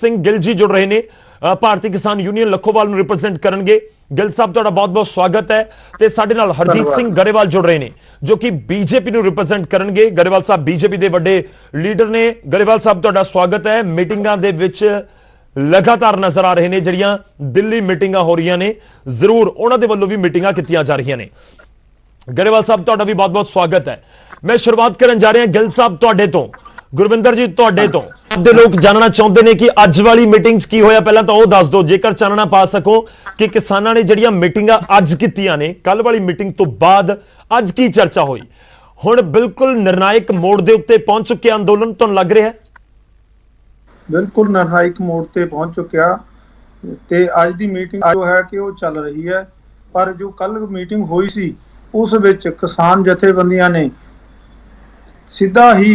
ਸਿੰਘ ਗਿੱਲ ਜੀ जुड़ रहे हैं, ਭਾਰਤੀ ਕਿਸਾਨ ਯੂਨੀਅਨ ਲੱਖੋਵਾਲ ਨੂੰ ਰਿਪਰੈਜ਼ੈਂਟ ਕਰਨਗੇ। ਗਿੱਲ ਸਾਹਿਬ ਤੁਹਾਡਾ ਬਹੁਤ-ਬਹੁਤ ਸਵਾਗਤ ਹੈ। ਤੇ ਸਾਡੇ ਨਾਲ ਹਰਜੀਤ ਸਿੰਘ ਗਰੇਵਾਲ जुड़ रहे हैं जो कि बीजेपी ਨੂੰ ਰਿਪਰੈਜ਼ੈਂਟ ਕਰਨਗੇ। ਗਰੇਵਾਲ ਸਾਹਿਬ बीजेपी ਦੇ ਵੱਡੇ ਲੀਡਰ ਨੇ। ਗਰੇਵਾਲ ਸਾਹਿਬ ਤੁਹਾਡਾ ਸਵਾਗਤ ਹੈ। ਮੀਟਿੰਗਾਂ ਦੇ ਵਿੱਚ लगातार नजर आ रहे हैं ਜਿਹੜੀਆਂ ਦਿੱਲੀ ਮੀਟਿੰਗਾਂ ਹੋ ਰਹੀਆਂ ਨੇ, ਜ਼ਰੂਰ ਉਹਨਾਂ ਦੇ ਵੱਲੋਂ ਵੀ ਮੀਟਿੰਗਾਂ ਕੀਤੀਆਂ ਜਾ ਰਹੀਆਂ ਨੇ। ਗਰੇਵਾਲ ਸਾਹਿਬ ਤੁਹਾਡਾ ਵੀ ਬਹੁਤ-ਬਹੁਤ ਸਵਾਗਤ ਹੈ। मैं शुरुआत करन जा रहा ਗਿੱਲ ਸਾਹਿਬ ਤੁਹਾਡੇ ਤੋਂ। ਗੁਰਵਿੰਦਰ ਜੀ ਤੁਹਾਡੇ ਤੋਂ ਦੇ ਲੋਕ ਜਾਣਨਾ ਚਾਹੁੰਦੇ ਨੇ ਕਿ ਅੱਜ ਵਾਲੀ ਮੀਟਿੰਗ 'ਚ ਕੀ ਹੋਇਆ, ਪਹਿਲਾਂ ਤਾਂ ਉਹ ਦੱਸ ਦਿਓ ਜੇਕਰ ਚਾਨਣਾ ਪਾ ਸਕੋ ਕਿ ਕਿਸਾਨਾਂ ਨੇ ਜਿਹੜੀਆਂ ਮੀਟਿੰਗਾਂ ਅੱਜ ਕੀਤੀਆਂ ਨੇ, ਕੱਲ ਵਾਲੀ ਮੀਟਿੰਗ ਤੋਂ ਬਾਅਦ ਅੱਜ ਕੀ ਚਰਚਾ ਹੋਈ। ਹੁਣ ਬਿਲਕੁਲ ਨਿਰਣਾਇਕ ਮੋੜ ਦੇ ਉੱਤੇ ਪਹੁੰਚ ਚੁੱਕਿਆ ਅੰਦੋਲਨ, ਤੁਹਾਨੂੰ ਲੱਗ ਰਿਹਾ ਹੈ? बिल्कुल निर्णायक मोड़ ते पहुंच चुकिया ते अज दी मीटिंग जो है कि वो चल रही है। पर जो कल मीटिंग हुई सी उस विच किसान जथेबंदियां ने सीधा ही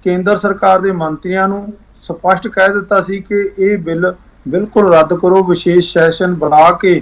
केंद्र सरकार दे मंत्रियों नूं स्पष्ट कह दिता सी कि ये बिल बिल्कुल रद्द करो, विशेष सैशन बुला के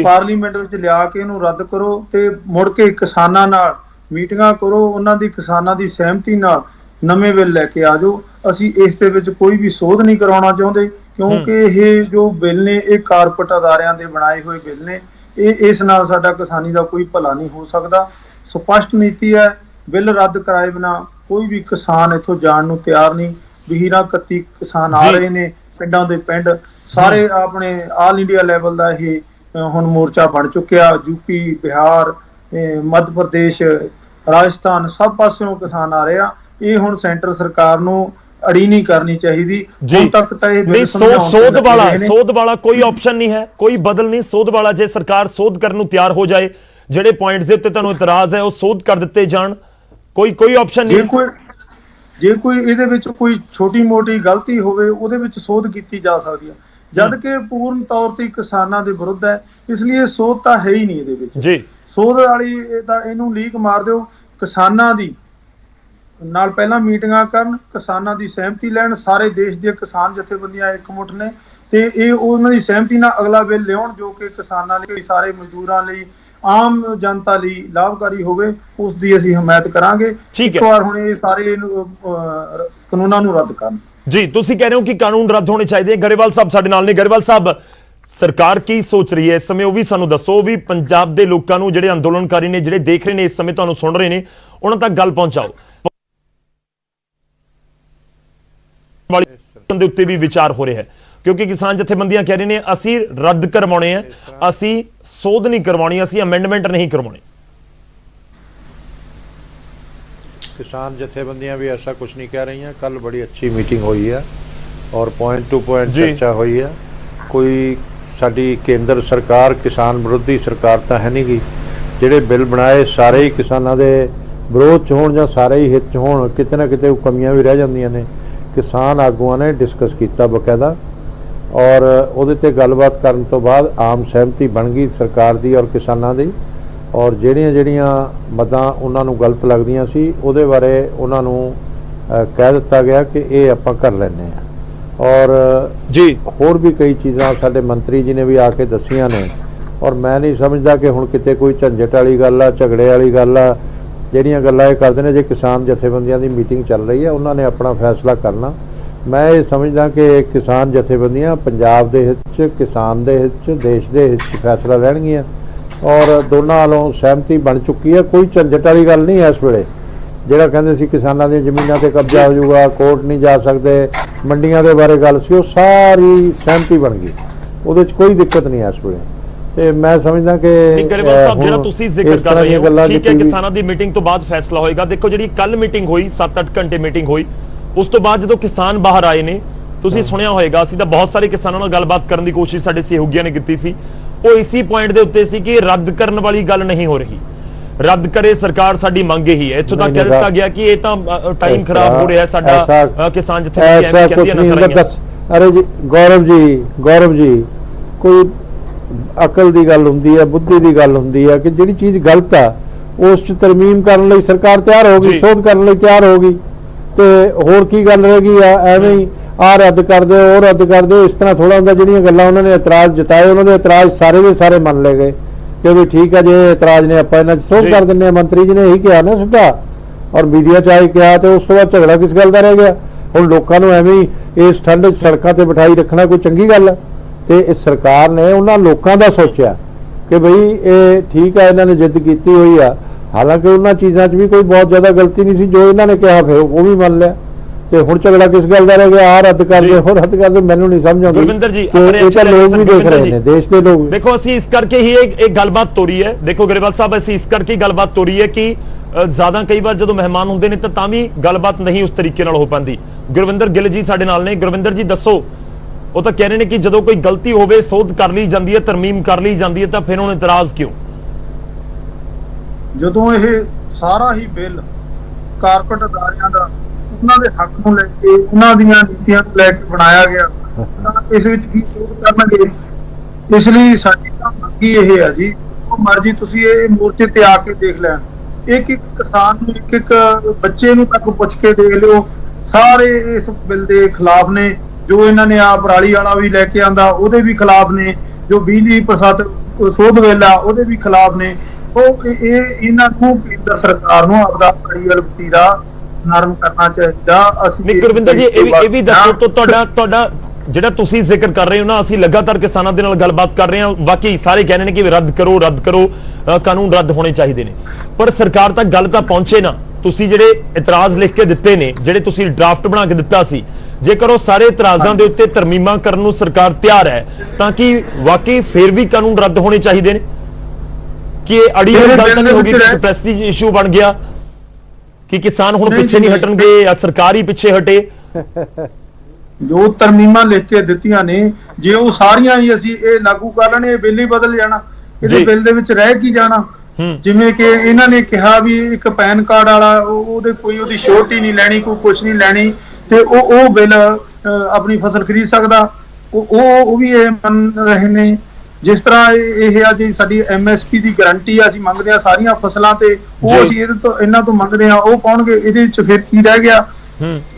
पार्लीमेंट विच लिया के इहनूं रद्द करो ते मुड़ के किसानां नाल मीटिंगां करो, उन्हां दी किसानां दी सहमति नाल नਵੇਂ ਬਿੱਲ ਲੈ ਕੇ ਆ ਜਾਓ। ਅਸੀਂ ਇਸ ਦੇ ਵਿੱਚ ਕੋਈ ਵੀ ਸੋਧ ਨਹੀਂ ਕਰਾਉਣਾ ਚਾਹੁੰਦੇ ਕਿਉਂਕਿ ਇਹ ਜੋ ਬਿੱਲ ਨੇ ਇਹ ਕਾਰਪੋਰੇਟ ਅਦਾਰਿਆਂ ਦੇ ਬਣਾਏ ਹੋਏ ਬਿੱਲ ਨੇ। ਇਹ ਇਸ ਨਾਲ ਸਾਡਾ ਕਿਸਾਨੀ ਦਾ ਕੋਈ ਭਲਾ ਨਹੀਂ ਹੋ ਸਕਦਾ। ਸਪਸ਼ਟ ਨੀਤੀ ਹੈ, ਬਿੱਲ ਰੱਦ ਕਰਾਏ ਬਿਨਾ ਕੋਈ ਵੀ ਕਿਸਾਨ ਇੱਥੋਂ ਜਾਣ ਨੂੰ ਤਿਆਰ ਨਹੀਂ। ਵੀਰਾਂ 31 ਕਿਸਾਨ ਆ ਰਹੇ ਨੇ ਪਿੰਡਾਂ ਦੇ ਪਿੰਡ, ਸਾਰੇ ਆਪਣੇ ਆਲ ਇੰਡੀਆ ਲੈਵਲ ਦਾ ਇਹ ਹੁਣ ਮੋਰਚਾ ਬਣ ਚੁੱਕਿਆ। ਯੂਪੀ, ਬਿਹਾਰ, ਮੱਧ ਪ੍ਰਦੇਸ਼, ਰਾਜਸਥਾਨ ਸਭ ਪਾਸਿਓਂ ਕਿਸਾਨ ਆ ਰਹੇ ਆ। ਇਹ ਹੁਣ ਸੈਂਟਰ ਸਰਕਾਰ ਨੂੰ ਅੜੀ ਨਹੀਂ ਕਰਨੀ ਚਾਹੀਦੀ। ਹੁਣ ਤੱਕ ਤਾਂ ਇਹ ਨਹੀਂ ਸੋਧ ਵਾਲਾ ਕੋਈ ਆਪਸ਼ਨ ਨਹੀਂ ਹੈ, ਕੋਈ ਬਦਲ ਨਹੀਂ। ਸੋਧ ਵਾਲਾ ਜੇ ਸਰਕਾਰ ਸੋਧ ਕਰਨ ਨੂੰ ਤਿਆਰ ਹੋ ਜਾਏ, ਜਿਹੜੇ ਪੁਆਇੰਟਸ ਦੇ ਉੱਤੇ ਤੁਹਾਨੂੰ ਇਤਰਾਜ਼ ਹੈ ਉਹ ਸੋਧ ਕਰ ਦਿੱਤੇ ਜਾਣ, ਕੋਈ ਆਪਸ਼ਨ ਨਹੀਂ। ਜੇ ਕੋਈ ਇਹਦੇ ਵਿੱਚ ਕੋਈ ਛੋਟੀ ਮੋਟੀ ਗਲਤੀ ਹੋਵੇ ਉਹਦੇ ਵਿੱਚ ਸੋਧ ਕੀਤੀ ਜਾ ਸਕਦੀ ਹੈ, ਜਦ ਕਿ ਪੂਰਨ ਤੌਰ ਤੇ ਕਿਸਾਨਾਂ ਦੇ ਵਿਰੁੱਧ ਹੈ। ਇਸ ਲਈ ਇਹ ਸੋਧ ਤਾਂ ਹੈ ਹੀ ਨਹੀਂ ਇਹਦੇ ਵਿੱਚ ਜੀ। ਸੋਧ ਵਾਲੀ ਤਾਂ ਇਹਨੂੰ ਲੀਕ ਮਾਰ ਦਿਓ। ਕਿਸਾਨਾਂ ਦੀ ਨਾਲ ਪਹਿਲਾਂ ਮੀਟਿੰਗਾਂ ਕਰਨ, ਕਿਸਾਨਾਂ ਦੀ ਸਹਿਮਤੀ ਲੈਣ। ਸਾਰੇ ਦੇਸ਼ ਦੀਆਂ ਕਿਸਾਨ ਜਥੇਬੰਦੀਆਂ ਇਕਮੁੱਠ ਨੇ ਤੇ ਇਹ ਉਹਨਾਂ ਦੀ ਸਹਿਮਤੀ ਨਾਲ ਅਗਲਾ ਬਿੱਲ ਲਿਆਉਣ ਜੋ ਕਿ ਕਿਸਾਨਾਂ ਲਈ, ਸਾਰੇ ਮਜ਼ਦੂਰਾਂ ਲਈ, ਆਮ ਜਨਤਾ ਲਈ ਲਾਭਕਾਰੀ ਹੋਵੇ। ਉਸ ਦੀ ਅਸੀਂ ਹਮਾਇਤ ਕਰਾਂਗੇ। ਇੱਕ ਵਾਰ ਹੁਣ ਇਹ ਸਾਰੇ ਕਾਨੂੰਨਾਂ ਨੂੰ ਰੱਦ ਕਰਨ। ਜੀ ਤੁਸੀਂ ਕਹਿ ਰਹੇ ਹੋ ਕਿ ਕਾਨੂੰਨ ਰੱਦ ਹੋਣੇ ਚਾਹੀਦੇ। ਗਰੇਵਾਲ ਸਾਹਿਬ ਸਾਡੇ ਨਾਲ ਨੇ। ਗਰੇਵਾਲ ਸਾਹਿਬ, ਸਰਕਾਰ ਕੀ ਸੋਚ ਰਹੀ ਹੈ ਇਸ ਸਮੇਂ, ਉਹ ਵੀ ਸਾਨੂੰ ਦੱਸੋ। ਉਹ ਵੀ ਪੰਜਾਬ ਦੇ ਲੋਕਾਂ ਨੂੰ, ਜਿਹੜੇ ਅੰਦੋਲਨਕਾਰੀ ਨੇ, ਜਿਹੜੇ ਦੇਖ ਰਹੇ ਨੇ ਇਸ ਸਮੇਂ, ਤੁਹਾਨੂੰ ਸੁਣ ਰਹੇ ਨੇ, ਉਹਨਾਂ ਤੱਕ ਗੱਲ ਪਹੁੰਚਾਓ। ਦੇ ਉੱਤੇ ਵੀ ਵਿਚਾਰ ਹੋ ਰਿਹਾ ਹੈ ਕਿਉਂਕਿ ਕਿਸਾਨ ਜਥੇਬੰਦੀਆਂ ਕਹਿ ਰਹੇ ਨੇ ਅਸੀਂ ਰੱਦ ਕਰਵਾਉਣੇ ਆ, ਅਸੀਂ ਸੋਧ ਨਹੀਂ ਕਰਵਾਉਣੀ, ਅਸੀਂ ਅਮੈਂਡਮੈਂਟ ਨਹੀਂ ਕਰਵਾਉਣੇ। किसान जथेबंदियां भी ऐसा कुछ नहीं कह रही हैं। कल बड़ी अच्छी मीटिंग हुई है और पॉइंट टू पॉइंट चर्चा हुई है। कोई साडी केंद्र सरकार किसान विरोधी सरकार तो है नहीं गी। जिहड़े बिल बनाए सारे ही किसानां दे विरोध च होण जां सारे ही हित च होण, किते ना किते कमियां भी रह जांदियां ने। किसान आगूआं ने डिस्कस किया बकायदा और उहदे ते गलबात करन तो बाद आम सहमति बन गई सरकार दी और किसानां दी। और ਜਿਹੜੀਆਂ ਮਤਾਂ ਉਹਨਾਂ ਨੂੰ ਗਲਤ ਲੱਗਦੀਆਂ ਸੀ ਉਹਦੇ ਬਾਰੇ ਉਹਨਾਂ ਨੂੰ ਕਹਿ ਦਿੱਤਾ ਗਿਆ ਕਿ ਇਹ ਆਪਾਂ ਕਰ ਲੈਂਦੇ ਆ। ਔਰ ਜੀ ਹੋਰ ਵੀ ਕਈ ਚੀਜ਼ਾਂ ਸਾਡੇ ਮੰਤਰੀ ਜੀ ਨੇ ਵੀ ਆ ਕੇ ਦੱਸੀਆਂ ਨੇ। ਔਰ ਮੈਂ ਨਹੀਂ ਸਮਝਦਾ ਕਿ ਹੁਣ ਕਿਤੇ ਕੋਈ ਝੰਜਟ ਵਾਲੀ ਗੱਲ ਆ, ਝਗੜੇ ਵਾਲੀ ਗੱਲ ਆ। ਜਿਹੜੀਆਂ ਗੱਲਾਂ ਇਹ ਕਰਦੇ ਨੇ, ਜੇ ਕਿਸਾਨ ਜਥੇਬੰਦੀਆਂ ਦੀ ਮੀਟਿੰਗ ਚੱਲ ਰਹੀ ਹੈ ਉਹਨਾਂ ਨੇ ਆਪਣਾ ਫੈਸਲਾ ਕਰਨਾ। ਮੈਂ ਇਹ ਸਮਝਦਾ ਕਿ ਕਿਸਾਨ ਜਥੇਬੰਦੀਆਂ ਪੰਜਾਬ ਦੇ ਹਿੱਤ 'ਚ, ਕਿਸਾਨ ਦੇ ਹਿੱਤ 'ਚ, ਦੇਸ਼ ਦੇ ਹਿੱਤ 'ਚ ਫੈਸਲਾ ਲੈਣਗੀਆਂ और दोनों वालों सहमति बन चुकी है। कोई झंझट वाली गल नहीं है इस वेले। ਜਿਹੜਾ ਕਹਿੰਦੇ ਸੀ ਕਿਸਾਨਾਂ ਦੀਆਂ ਜ਼ਮੀਨਾਂ ਤੇ ਕਬਜ਼ਾ ਹੋ ਜਾਊਗਾ, ਕੋਰਟ ਨਹੀਂ ਜਾ ਸਕਦੇ, ਮੰਡੀਆਂ ਦੇ ਬਾਰੇ ਗੱਲ ਸੀ, ਉਹ ਸਾਰੀ ਸਹਿਮਤੀ ਬਣ ਗਈ। ਉਹਦੇ 'ਚ ਕੋਈ ਦਿੱਕਤ ਨਹੀਂ ਹੈ ਇਸ ਵੇਲੇ। ਤੇ ਮੈਂ ਸਮਝਦਾ ਕਿ ਗਰੇਵਾਲ ਸਾਹਿਬ ਜਿਹੜਾ ਤੁਸੀਂ ਜ਼ਿਕਰ ਕਰ ਰਹੇ ਹੋ, ਠੀਕ ਹੈ, ਕਿਸਾਨਾਂ ਦੀ ਮੀਟਿੰਗ ਤੋਂ ਬਾਅਦ ਫੈਸਲਾ ਹੋਏਗਾ। ਦੇਖੋ ਜਿਹੜੀ ਕੱਲ ਮੀਟਿੰਗ ਹੋਈ, 7-8 ਘੰਟੇ ਮੀਟਿੰਗ ਹੋਈ, ਉਸ ਤੋਂ ਬਾਅਦ ਜਦੋਂ ਕਿਸਾਨ ਬਾਹਰ ਆਏ ਨੇ, ਤੁਸੀਂ ਸੁਣਿਆ ਹੋਏਗਾ, ਅਸੀਂ ਤਾਂ ਬਹੁਤ ਸਾਰੇ ਕਿਸਾਨਾਂ ਨਾਲ ਗੱਲਬਾਤ ਕਰਨ ਦੀ ਕੋਸ਼ਿਸ਼ ਸਾਡੇ ਸਹਿਯੋਗੀਆਂ ਨੇ ਕੀਤੀ ਸੀ। ਉਹ ਇਸੇ ਪੁਆਇੰਟ ਦੇ ਉੱਤੇ ਸੀ ਕਿ ਰੱਦ ਕਰਨ ਵਾਲੀ ਗੱਲ ਨਹੀਂ ਹੋ ਰਹੀ, ਰੱਦ ਕਰੇ ਸਰਕਾਰ, ਸਾਡੀ ਮੰਗ ਇਹੀ ਹੈ। ਇੱਥੋਂ ਤੱਕ ਕਹਿ ਦਿੱਤਾ ਗਿਆ ਕਿ ਇਹ ਤਾਂ ਟਾਈਮ ਖਰਾਬ ਹੋ ਰਿਹਾ ਸਾਡਾ, ਕਿਸਾਨ ਜਥੇਬੰਦੀਆਂ ਐਵੇਂ ਕਹਿੰਦੀਆਂ ਨਜ਼ਰ ਆਈਆਂ। ਅਰੇ ਜੀ ਗੌਰਵ ਜੀ ਕੋਈ ਅਕਲ ਦੀ ਗੱਲ ਹੁੰਦੀ ਹੈ, ਬੁੱਧੀ ਦੀ ਗੱਲ ਹੁੰਦੀ ਹੈ ਕਿ ਜਿਹੜੀ ਚੀਜ਼ ਗਲਤ ਆ ਉਸ 'ਚ ਤਰਮੀਮ ਕਰਨ ਲਈ ਸਰਕਾਰ ਤਿਆਰ ਹੋ ਗਈ, ਸੋਧ ਕਰਨ ਲਈ ਤਿਆਰ ਹੋ ਗਈ। ਤੇ ਹੋਰ ਕੀ ਗੱਲ ਰਹਿ ਗਈ ਆ? ਐਵੇਂ ਹੀ ਆ ਰੱਦ ਕਰ ਦਿਓ, ਉਹ ਰੱਦ ਕਰ ਦਿਓ, ਇਸ ਤਰ੍ਹਾਂ ਥੋੜਾ ਹੁੰਦਾ। ਜਿਹੜੀਆਂ ਗੱਲਾਂ ਉਹਨਾਂ ਨੇ ਇਤਰਾਜ਼ ਜਤਾਏ, ਉਹਨਾਂ ਦੇ ਇਤਰਾਜ਼ ਸਾਰੇ ਦੇ ਸਾਰੇ ਮੰਨ ਲਏ ਗਏ ਕਿ ਵੀ ਠੀਕ ਹੈ, ਜੇ ਇਤਰਾਜ਼ ਨੇ ਆਪਾਂ ਇਹਨਾਂ 'ਚ ਸੋਧ ਕਰ ਦਿੰਦੇ ਹਾਂ। ਮੰਤਰੀ ਜੀ ਨੇ ਇਹੀ ਕਿਹਾ ਨਾ ਸਿੱਧਾ, ਔਰ ਮੀਡੀਆ 'ਚ ਆਏ ਕਿਹਾ, ਤੇ ਉਸ ਤੋਂ ਬਾਅਦ ਝਗੜਾ ਕਿਸ ਗੱਲ ਦਾ ਰਹਿ ਗਿਆ? ਹੁਣ ਲੋਕਾਂ ਨੂੰ ਐਵੇਂ ਹੀ ਇਸ ਠੰਡ 'ਚ ਸੜਕਾਂ ਤੇ ਬਿਠਾਈ ਰੱਖਣਾ ਕੋਈ ਚੰਗੀ ਗੱਲ ਹੈ? ਤੇ ਇਸ ਸਰਕਾਰ ਨੇ ਉਹਨਾਂ ਲੋਕਾਂ ਦਾ ਸੋਚਿਆ ਕਿ ਬਈ ਇਹ ਠੀਕ ਹੈ, ਇਹਨਾਂ ਨੇ ਜਿੱਦ ਕੀਤੀ ਹੋਈ ਆ, ਹਾਲਾਂਕਿ ਉਹਨਾਂ ਚੀਜ਼ਾਂ 'ਚ ਵੀ ਕੋਈ ਬਹੁਤ ਜ਼ਿਆਦਾ ਗਲਤੀ ਨਹੀਂ ਸੀ ਜੋ ਇਹਨਾਂ ਨੇ ਕਿਹਾ, ਫਿਰ ਉਹ ਵੀ ਮੰਨ ਲਿਆ। ਤੇ ਹੁਣ ਝਗੜਾ ਕਿਸ ਗੱਲ ਦਾ ਰਹਿ ਗਿਆ? ਆ ਰੱਦ ਕਰ ਦੇ, ਹੋਰ ਰੱਦ ਕਰ ਦੇ, ਮੈਨੂੰ ਨਹੀਂ ਸਮਝ ਆਉਂਦੀ। ਗੁਰਵਿੰਦਰ ਜੀ, ਇਹ ਤਾਂ ਲੋਕ ਵੀ ਦੇਖ ਰਹੇ ਨੇ, ਦੇਸ਼ ਦੇ ਲੋਕ। ਦੇਖੋ ਅਸੀਂ ਇਸ ਕਰਕੇ ਹੀ ਇੱਕ ਗੱਲਬਾਤ ਤੋਰੀ ਹੈ। ਦੇਖੋ ਗਰੇਵਾਲ ਸਾਹਿਬ, ਅਸੀਂ ਇਸ ਕਰਕੇ ਗੱਲਬਾਤ ਤੋਰੀ ਹੈ ਕਿ ਜ਼ਿਆਦਾ ਕਈ ਵਾਰ ਜਦੋਂ ਮਹਿਮਾਨ ਹੁੰਦੇ ਨੇ ਤਾਂ ਵੀ ਗੱਲਬਾਤ ਨਹੀਂ ਉਸ ਤਰੀਕੇ ਨਾਲ ਹੋ ਪਾਉਂਦੀ। ਗੁਰਵਿੰਦਰ ਗਿੱਲ ਜੀ ਸਾਡੇ ਨਾਲ ਨੇ। ਗੁਰਵਿੰਦਰ ਜੀ ਦੱਸੋ, ਉਹ ਤਾਂ ਕਹਿ ਰਹੇ ਨੇ ਕਿ ਜਦੋਂ ਕੋਈ ਗਲਤੀ ਹੋਵੇ ਸੋਧ ਕਰ ਲਈ ਜਾਂਦੀ ਹੈ, ਤਰਮੀਮ ਕਰ ਲਈ ਜਾਂਦੀ ਹੈ, ਤਾਂ ਫਿਰ ਹੁਣ ਇਤਰਾਜ਼ ਕਿਉਂ? ਜਦੋਂ ਇਹ ਸਾਰਾ ਹੀ ਬਿੱਲ ਕਾਰਪੋਰੇਟ ਅਦਾਰਿਆਂ ਦਾ ਉਹਨਾਂ ਦੇ ਹੱਕ ਨੂੰ ਲੈ ਕੇ, ਉਹਨਾਂ ਦੀਆਂ ਨੀਤੀਆਂ ਨੂੰ ਲੈ ਕੇ ਬਣਾਇਆ ਗਿਆ, ਤਾਂ ਇਸ ਵਿੱਚ ਕੀ ਸੋਧ ਕਰਨਗੇ? ਇਸ ਲਈ ਸਾਡੀ ਤਾਂ ਮੰਗ ਹੀ ਇਹ ਹੈ ਜੀ, ਜੋ ਮਰਜ਼ੀ ਤੁਸੀਂ ਇਹ ਮੋਰਚੇ ਤੇ ਆ ਕੇ ਦੇਖ ਲੈਣ, ਇੱਕ ਇੱਕ ਕਿਸਾਨ ਨੂੰ, ਇੱਕ ਇੱਕ ਬੱਚੇ ਨੂੰ ਤੱਕ ਪੁੱਛ ਕੇ ਦੇਖ ਲਿਓ, ਸਾਰੇ ਇਸ ਬਿੱਲ ਦੇ ਖਿਲਾਫ ਨੇ। ਜੋ ਇਹਨਾਂ ਨੇ ਆ ਪਰਾਲੀ ਵਾਲਾ ਵੀ ਲੈ ਕੇ ਆਂਦਾ ਉਹਦੇ ਵੀ ਖਿਲਾਫ ਨੇ, ਜੋ ਬਿਜਲੀ ਪ੍ਰਸਾਦ ਸੋਧ ਬਿੱਲ ਆ ਉਹਦੇ ਵੀ ਖਿਲਾਫ ਨੇ। ਉਹ ਇਹਨਾਂ ਨੂੰ ਕੇਂਦਰ ਸਰਕਾਰ ਨੂੰ ਆਪਦਾ ਪਰਾਲੀ ਵਤੀਰਾ ਨਰਮ ਕਰਨਾ ਚਾਹੀਦਾ। ਅਸੀਂ ਗੁਰਵਿੰਦਰ ਜੀ ਇਹ ਵੀ ਦੱਸੋ, ਤੁਹਾਡਾ ਜਿਹੜਾ ਤੁਸੀਂ ਜ਼ਿਕਰ ਕਰ ਰਹੇ ਹੋ ਨਾ, ਅਸੀਂ ਲਗਾਤਾਰ ਕਿਸਾਨਾਂ ਦੇ ਨਾਲ ਗੱਲਬਾਤ ਕਰ ਰਹੇ ਹਾਂ, ਵਾਕਈ ਸਾਰੇ ਕਹਿ ਰਹੇ ਨੇ ਕਿ ਰੱਦ ਕਰੋ, ਕਾਨੂੰਨ ਰੱਦ ਹੋਣੇ ਚਾਹੀਦੇ ਨੇ, ਪਰ ਸਰਕਾਰ ਤੱਕ ਗੱਲ ਤਾਂ ਪਹੁੰਚੇ ਨਾ। ਤੁਸੀਂ ਜਿਹੜੇ ਇਤਰਾਜ਼ ਲਿਖ ਕੇ ਦਿੱਤੇ ਨੇ, ਜਿਹੜੇ ਤੁਸੀਂ ਡਰਾਫਟ ਬਣਾ ਕੇ ਦਿੱਤਾ ਸੀ, ਜੇਕਰ ਉਹ ਸਾਰੇ ਇਤਰਾਜ਼ਾਂ ਦੇ ਉੱਤੇ ਤਰਮੀਮਾਂ ਕਰਨ ਨੂੰ ਸਰਕਾਰ ਤਿਆਰ ਹੈ, ਤਾਂ ਕਿ ਵਾਕਈ ਫੇਰ ਵੀ ਕਾਨੂੰਨ ਰੱਦ ਹੋਣੇ ਚਾਹੀਦੇ ਨੇ? ਕਿ ਇਹ ਅੜੀ ਗੱਲ ਤਾਂ ਨਹੀਂ ਹੋਗੀ ਕਿ ਪ੍ਰੈਸਟੀਜ ਇਸ਼ੂ ਬਣ ਗਿਆ ਕਿ ਕਿਸਾਨ ਹੁਣ ਪਿੱਛੇ ਨਹੀਂ ਹਟਣਗੇ ਜਾਂ ਸਰਕਾਰ ਹੀ ਪਿੱਛੇ ਹਟੇ? ਜੋ ਤਰਮੀਮਾਂ ਲਿਖ ਕੇ ਦਿੱਤੀਆਂ ਨੇ, ਜੇ ਉਹ ਸਾਰੀਆਂ ਹੀ ਅਸੀਂ ਇਹ ਲਾਗੂ ਕਰ ਲੈਣੇ, ਇਹ ਬਿੱਲ ਹੀ ਬਦਲ ਜਾਣਾ। ਇਹਦੇ ਬਿੱਲ ਦੇ ਵਿੱਚ ਰਹਿ ਕੀ ਜਾਣਾ? ਜਿਵੇਂ ਕਿ ਇਹਨਾਂ ਨੇ ਕਿਹਾ ਵੀ ਇੱਕ ਪੈਨ ਕਾਰਡ ਵਾਲਾ ਉਹਦੇ ਕੋਈ ਉਹਦੀ ਸ਼ੋਰਟੀ ਨਹੀਂ ਲੈਣੀ, ਕੋਈ ਕੁਛ ਨਹੀਂ ਲੈਣੀ, ਤੇ ਉਹ ਬਿੱਲ ਆਪਣੀ ਫਸਲ ਖਰੀਦ ਸਕਦਾ। ਉਹ ਵੀ ਇਹ ਮੰਨ ਰਹੇ ਨੇ। ਜਿਸ ਤਰ੍ਹਾਂ ਇਹ ਆ ਜੀ ਸਾਡੀ MSP ਦੀ ਗਾਰੰਟੀ ਆ, ਅਸੀਂ ਮੰਗਦੇ ਆ ਸਾਰੀਆਂ ਫਸਲਾਂ ਤੇ, ਉਹ ਅਸੀਂ ਇਹਨਾਂ ਤੋਂ ਮੰਗਦੇ ਆ, ਉਹ ਪਾਉਣਗੇ। ਇਹਦੇ ਵਿੱਚ ਫਿਰ ਕੀ ਰਹਿ ਗਿਆ?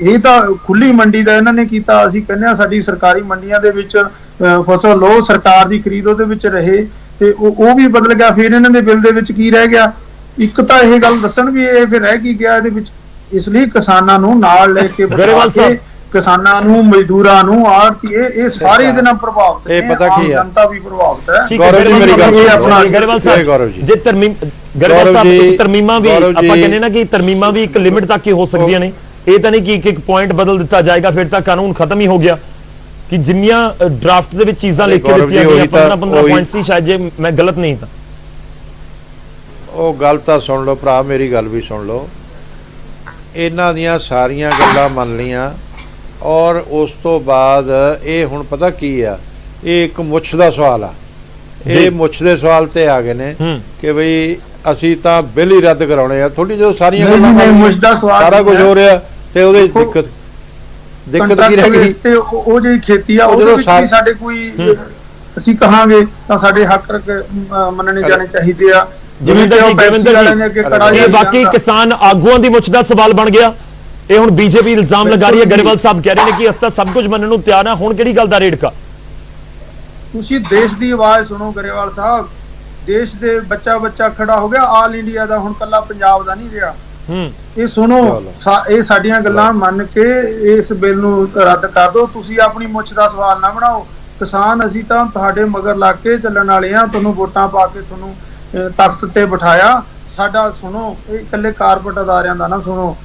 ਇਹ ਤਾਂ ਖੁੱਲੀ ਮੰਡੀ ਦਾ ਇਹਨਾਂ ਨੇ ਕੀਤਾ। ਅਸੀਂ ਕਹਿੰਦੇ ਆ ਸਾਡੀ ਸਰਕਾਰੀ ਮੰਡੀਆਂ ਦੇ ਵਿੱਚ ਫਸਲ ਲਓ, ਸਰਕਾਰ ਦੀ ਖਰੀਦ ਉਹਦੇ ਵਿੱਚ ਰਹੇ, ਤੇ ਉਹ ਵੀ ਬਦਲ ਗਿਆ। ਫਿਰ ਇਹਨਾਂ ਦੇ ਬਿੱਲ ਦੇ ਵਿੱਚ ਕੀ ਰਹਿ ਗਿਆ? ਇੱਕ ਤਾਂ ਇਹ ਗੱਲ ਦੱਸਣ ਵੀ ਇਹ ਫਿਰ ਰਹਿ ਕੀ ਗਿਆ ਇਹਦੇ ਵਿੱਚ। ਇਸ ਲਈ ਕਿਸਾਨਾਂ ਨੂੰ ਨਾਲ ਲੈ ਕੇ ਕਿਸਾਨਾਂ ਨੂੰ, ਮਜ਼ਦੂਰਾਂ ਨੂੰ, ਆੜ੍ਹਤੀਏ, ਇਹ ਸਾਰੇ ਇਹਦੇ ਨਾਲ ਪ੍ਰਭਾਵਿਤ ਨੇ। ਇਹ ਪਤਾ ਕੀ ਹੈ, ਜਨਤਾ ਵੀ ਪ੍ਰਭਾਵਿਤ ਹੈ। ਗੌਰਵ ਜੀ ਮੇਰੀ ਗੱਲ ਗਰੇਵਾਲ ਸਾਹਿਬ, ਜੇ ਤਰਮੀਮਾਂ ਵੀ ਆਪਾਂ ਕਹਿੰਦੇ ਨਾ ਕਿ ਤਰਮੀਮਾਂ ਵੀ ਇੱਕ ਲਿਮਿਟ ਤੱਕ ਹੀ ਹੋ ਸਕਦੀਆਂ ਨੇ। ਇਹ ਤਾਂ ਨਹੀਂ ਕਿ ਇੱਕ ਪੁਆਇੰਟ ਬਦਲ ਦਿੱਤਾ ਜਾਏਗਾ ਫਿਰ ਤਾਂ ਕਾਨੂੰਨ ਖਤਮ ਹੀ ਹੋ ਗਿਆ। ਕਿ ਜਿੰਨੀਆਂ ਡਰਾਫਟ ਦੇ ਵਿੱਚ ਚੀਜ਼ਾਂ ਲਿਖ ਕੇ ਦਿੱਤੀਆਂ ਗਈਆਂ, 15 ਪੁਆਇੰਟ ਸੀ ਸ਼ਾਇਦ, ਜੇ ਮੈਂ ਗਲਤ ਨਹੀਂ ਤਾਂ। ਉਹ ਗੱਲ ਤਾਂ ਸੁਣ ਲਓ ਭਰਾ, ਮੇਰੀ ਗੱਲ ਵੀ ਸੁਣ ਲਓ। ਇਹਨਾਂ ਦੀਆਂ ਸਾਰੀਆਂ ਗੱਲਾਂ ਮੰਨ ਲੀਆਂ, ਔਰ ਉਸ ਤੋਂ ਬਾਅਦ ਇਹ ਹੁਣ ਪਤਾ ਕੀ ਆ, ਇਹ ਇੱਕ ਮੁੱਛ ਦਾ ਸਵਾਲ ਆ। ਇਹ ਮੁੱਛ ਦੇ ਸਵਾਲ ਤੇ ਆ ਗਏ ਨੇ ਕਿ ਬਈ ਅਸੀਂ ਤਾਂ ਬਿੱਲ ਹੀ ਰੱਦ ਕਰਾਉਣੇ ਆ। ਥੋੜੀ ਜਦੋਂ ਸਾਰੀਆਂ ਗੱਲਾਂ ਸਾਰਾ ਕੁਝ ਹੋ ਰਿਹਾ ਤੇ ਉਹਦੇ ਦਿੱਕਤ ਕੀ ਰਹਿ ਗਈ? ਤੇ ਉਹ ਜਿਹੜੀ ਖੇਤੀ ਆ ਉਹਦੇ ਵਿੱਚ ਵੀ ਸਾਡੇ ਕੋਈ ਅਸੀਂ ਕਹਾਂਗੇ ਤਾਂ ਸਾਡੇ ਹੱਕ ਮੰਨਣੇ ਜਾਣੇ ਚਾਹੀਦੇ ਆ। ਜਿਵੇਂ ਬਾਕੀ ਕਿਸਾਨ ਆਗੂਆਂ ਦੀ ਮੁੱਛ ਦਾ ਸਵਾਲ ਬਣ ਗਿਆ। ਇਹ ਹੁਣ ਬੀਜੇਪੀ ਇਲਜ਼ਾਮ ਲਗਾ ਰਹੀ ਹੈ। ਗਰੇਵਾਲ ਸਾਹਿਬ ਕਹਿ ਰਹੇ ਨੇ ਕਿ ਅਸੀਂ ਤਾਂ ਸਭ ਕੁਝ ਮੰਨਣ ਨੂੰ ਤਿਆਰ ਹਾਂ, ਹੁਣ ਕਿਹੜੀ ਗੱਲ ਦਾ ਰੇੜਕਾ? ਤੁਸੀਂ ਦੇਸ਼ ਦੀ ਆਵਾਜ਼ ਸੁਣੋ ਗਰੇਵਾਲ ਸਾਹਿਬ। ਦੇਸ਼ ਦੇ ਬੱਚਾ ਖੜਾ ਹੋ ਗਿਆ, ਆਲ ਇੰਡੀਆ ਦਾ, ਹੁਣ ਕੱਲਾ ਪੰਜਾਬ ਦਾ ਨਹੀਂ ਰਿਹਾ। ਇਹ ਸੁਣੋ, ਇਹ ਸਾਡੀਆਂ ਗੱਲਾਂ ਮੰਨ ਕੇ ਇਸ ਬਿੱਲ ਨੂੰ ਰੱਦ ਕਰ ਦਿਓ। ਤੁਸੀਂ ਆਪਣੀ ਮੁੱਛ ਦਾ ਸਵਾਲ ਨਾ ਬਣਾਓ। ਕਿਸਾਨ ਅਸੀਂ ਤਾਂ ਤੁਹਾਡੇ ਮਗਰ ਲੱਗ ਕੇ ਚੱਲਣ ਵਾਲੇ ਆ, ਤੁਹਾਨੂੰ ਵੋਟਾਂ ਪਾ ਕੇ ਤੁਹਾਨੂੰ ਤਖਤ ਤੇ ਬਿਠਾਇਆ। ਸਾਡਾ ਸੁਣੋ, ਇਹ ਇਕੱਲੇ ਕਾਰਪੋਰੇਟ ਅਦਾਰਿਆਂ ਦਾ ਨਾ ਸੁਣੋ।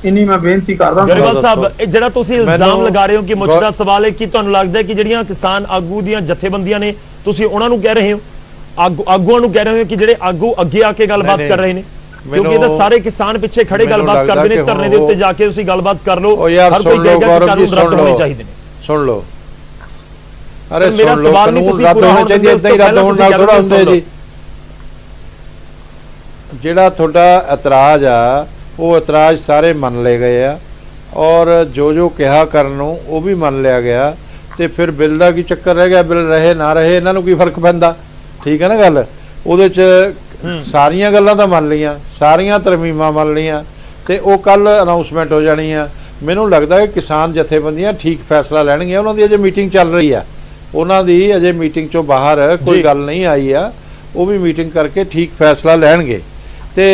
ਇੰਨੀ ਮੈਂ ਬੇਨਤੀ ਕਰਦਾ। ਗਰੇਵਾਲ ਸਾਹਿਬ, ਇਹ ਜਿਹੜਾ ਤੁਸੀਂ ਇਲਜ਼ਾਮ ਲਗਾ ਰਹੇ ਹੋ ਕਿ ਮੁੱਛ ਦਾ ਸਵਾਲ ਹੈ, ਕਿ ਤੁਹਾਨੂੰ ਲੱਗਦਾ ਹੈ ਕਿ ਜਿਹੜੀਆਂ ਕਿਸਾਨ ਆਗੂ ਦੀਆਂ ਜਥੇਬੰਦੀਆਂ ਨੇ, ਤੁਸੀਂ ਉਹਨਾਂ ਨੂੰ ਕਹਿ ਰਹੇ ਹੋ, ਆਗੂਆਂ ਨੂੰ ਕਹਿ ਰਹੇ ਹੋ ਕਿ ਜਿਹੜੇ ਆਗੂ ਅੱਗੇ ਆ ਕੇ ਗੱਲਬਾਤ ਕਰ ਰਹੇ ਨੇ? ਕਿਉਂਕਿ ਇਹ ਤਾਂ ਸਾਰੇ ਕਿਸਾਨ ਪਿੱਛੇ ਖੜੇ ਗੱਲਬਾਤ ਕਰਦੇ ਨੇ। ਧਰਨੇ ਦੇ ਉੱਤੇ ਜਾ ਕੇ ਤੁਸੀਂ ਗੱਲਬਾਤ ਕਰ ਲਓ। ਹਰ ਕੋਈ ਕਹੇਗਾ ਕਿ ਕਾਨੂੰਨ ਰੱਦ ਹੋਣੇ ਚਾਹੀਦੇ ਨੇ। ਸੁਣ ਲਓ, ਅਰੇ ਮੇਰਾ ਸਵਾਲ ਨਹੀਂ, ਤੁਸੀਂ ਰੱਦ ਹੋਣੇ ਚਾਹੀਦੇ, ਇਦਾਂ ਹੀ ਰੱਦ ਹੋਣ ਨਾਲ ਥੋੜਾ ਹੁੰਦਾ ਜੀ। ਜਿਹੜਾ ਤੁਹਾਡਾ ਇਤਰਾਜ਼ ਆ, ਉਹ ਇਤਰਾਜ਼ ਸਾਰੇ ਮੰਨ ਲਏ ਗਏ ਆ, ਔਰ ਜੋ ਕਿਹਾ ਕਰਨ ਨੂੰ ਉਹ ਵੀ ਮੰਨ ਲਿਆ ਗਿਆ। ਤੇ ਫਿਰ ਬਿੱਲ ਦਾ ਕੀ ਚੱਕਰ ਰਹਿ ਗਿਆ? ਬਿੱਲ ਰਹੇ ਨਾ ਰਹੇ, ਇਹਨਾਂ ਨੂੰ ਕੀ ਫਰਕ ਪੈਂਦਾ? ਠੀਕ ਹੈ ਨਾ ਗੱਲ? ਉਹਦੇ 'ਚ ਸਾਰੀਆਂ ਗੱਲਾਂ ਤਾਂ ਮੰਨ ਲਈਆਂ, ਸਾਰੀਆਂ ਤਰਮੀਮਾਂ ਮੰਨ ਲਈਆਂ, ਤੇ ਉਹ ਕੱਲ ਅਨਾਉਂਸਮੈਂਟ ਹੋ ਜਾਣੀ ਆ। ਮੈਨੂੰ ਲੱਗਦਾ ਕਿ ਕਿਸਾਨ ਜਥੇਬੰਦੀਆਂ ਠੀਕ ਫੈਸਲਾ ਲੈਣਗੀਆਂ। ਉਹਨਾਂ ਦੀ ਅਜੇ ਮੀਟਿੰਗ ਚੱਲ ਰਹੀ ਆ, ਉਹਨਾਂ ਦੀ ਅਜੇ ਮੀਟਿੰਗ 'ਚੋਂ ਬਾਹਰ ਕੋਈ ਗੱਲ ਨਹੀਂ ਆਈ ਆ। ਉਹ ਵੀ ਮੀਟਿੰਗ ਕਰਕੇ ਠੀਕ ਫੈਸਲਾ ਲੈਣਗੇ। ਤੇ